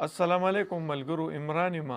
अस्सलाम वालेकुम मलगरू इमरान मा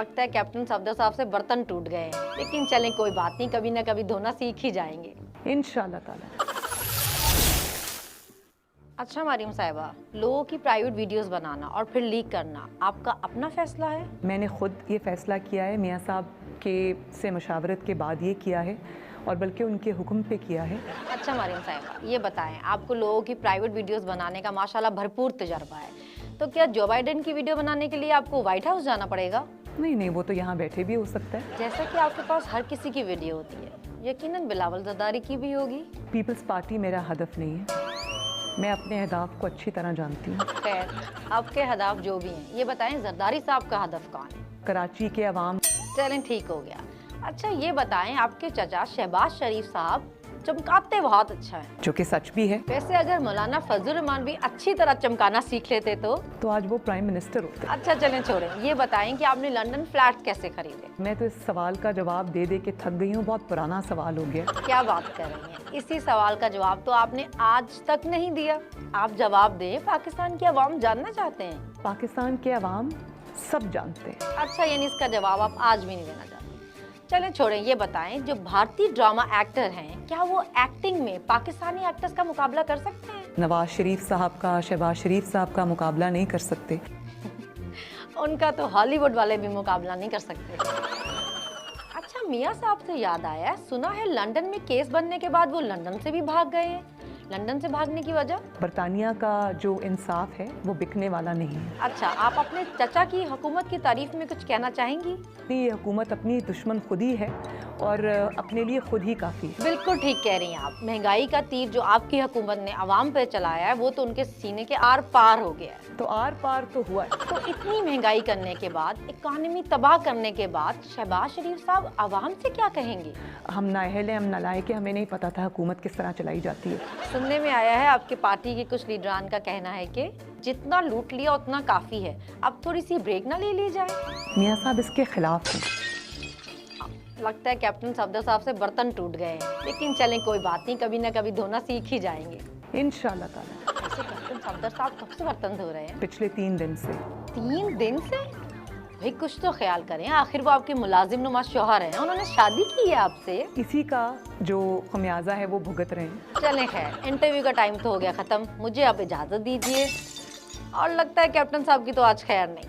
लगता है कैप्टन सफदर साहब से बर्तन टूट गए हैं, लेकिन चलें कोई बात नहीं, कभी ना कभी धोना सीख ही जाएंगे इंशाल्लाह ताला। अच्छा मरियम साहिबा, लोगों की प्राइवेट वीडियोस बनाना और फिर लीक करना आपका अपना फैसला है? मैंने खुद ये फैसला किया है, मियाँ साहब के से मशावरत के बाद ये किया है और बल्कि उनके हुक्म पे किया है। अच्छा मरियम साहिबा, ये बताएं, आपको लोगों की प्राइवेट वीडियोस बनाने का माशाल्लाह भरपूर तजर्बा है, तो क्या जो बाइडेन की वीडियो बनाने के लिए आपको व्हाइट हाउस जाना पड़ेगा? नहीं नहीं, वो तो यहाँ बैठे भी हो सकता है। जैसा कि आपके पास हर किसी की वीडियो होती है, यकीनन बिलावल जरदारी की भी होगी। पीपल्स पार्टी मेरा हदफ नहीं है, मैं अपने अहदाफ को अच्छी तरह जानती हूँ। खैर, आपके हदफ जो भी हैं, ये बताएं जरदारी साहब का हदफ कौन है? कराची के अवाम। चलें ठीक हो गया। अच्छा ये बताएं, आपके चचा शहबाज शरीफ साहब चमकाते बहुत अच्छा है, जो कि सच भी है। वैसे अगर मौलाना फजल रहमान भी अच्छी तरह चमकाना सीख लेते तो आज वो प्राइम मिनिस्टर होते। अच्छा चलें छोड़ें, ये बताएं कि आपने लंदन फ्लैट कैसे खरीदे? मैं तो इस सवाल का जवाब दे दे के थक गई हूँ, बहुत पुराना सवाल हो गया। क्या बात कर रही हैं, इसी सवाल का जवाब तो आपने आज तक नहीं दिया। आप जवाब दें, पाकिस्तान की आवाम जानना चाहते हैं। पाकिस्तान के अवाम सब जानते हैं। अच्छा यानी इसका जवाब आप आज भी नहीं देना चाहते। चलें छोड़ें, ये बताएं, जो भारतीय ड्रामा एक्टर हैं, क्या वो एक्टिंग में पाकिस्तानी एक्टर्स का मुकाबला कर सकते हैं? नवाज शरीफ साहब का, शहबाज शरीफ साहब का मुकाबला नहीं कर सकते। उनका तो हॉलीवुड वाले भी मुकाबला नहीं कर सकते। अच्छा मियाँ साहब से याद आया, सुना है लंदन में केस बनने के बाद वो लंदन से भी भाग गए हैं। लंदन से भागने की वजह? बरतानिया का जो इंसाफ है वो बिकने वाला नहीं है। अच्छा, आप अपने चचा की हुकूमत की तारीफ में कुछ कहना चाहेंगी? ये हुकूमत अपनी दुश्मन खुद ही है और अपने लिए खुद ही काफ़ी है। बिल्कुल ठीक कह रही हैं आप। महंगाई का तीर जो आपकी हुकूमत ने आवाम पे चलाया है, वो तो उनके सीने के आर पार हो गया है। तो आर पार तो हुआ है। तो इतनी महंगाई करने के बाद, इकॉनमी तबाह करने के बाद शहबाज शरीफ साहब आवाम से क्या कहेंगे? हम नाअहल हैं, हम नालायक हैं, हमें नहीं पता था हुकूमत किस तरह चलाई जाती है। सुनने में आया है आपके पार्टी के कुछ लीडरान का कहना है कि जितना लूट लिया उतना काफी है, अब थोड़ी सी ब्रेक ना ले ली जाए। मियाँ साहब इसके खिलाफ हैं। लगता है कैप्टन सफदर साहब से बर्तन टूट गए हैं, लेकिन चलें कोई बात नहीं, कभी ना कभी धोना सीख ही जाएंगे इंशाल्लाह ताला। ऐसे कैप्टन सफदर साहब कब से बर्तन धो रहे हैं? पिछले 3 दिन से। 3 दिन से? भाई कुछ तो ख्याल करें, आखिर वो आपके मुलाजिम नुमा शौहर हैं, उन्होंने शादी की है आपसे। इसी का जो खमियाजा है वो भुगत रहे हैं। चलें खैर, इंटरव्यू का टाइम तो हो गया खत्म, मुझे आप इजाजत दीजिए। और लगता है कैप्टन साहब की तो आज खैर नहीं।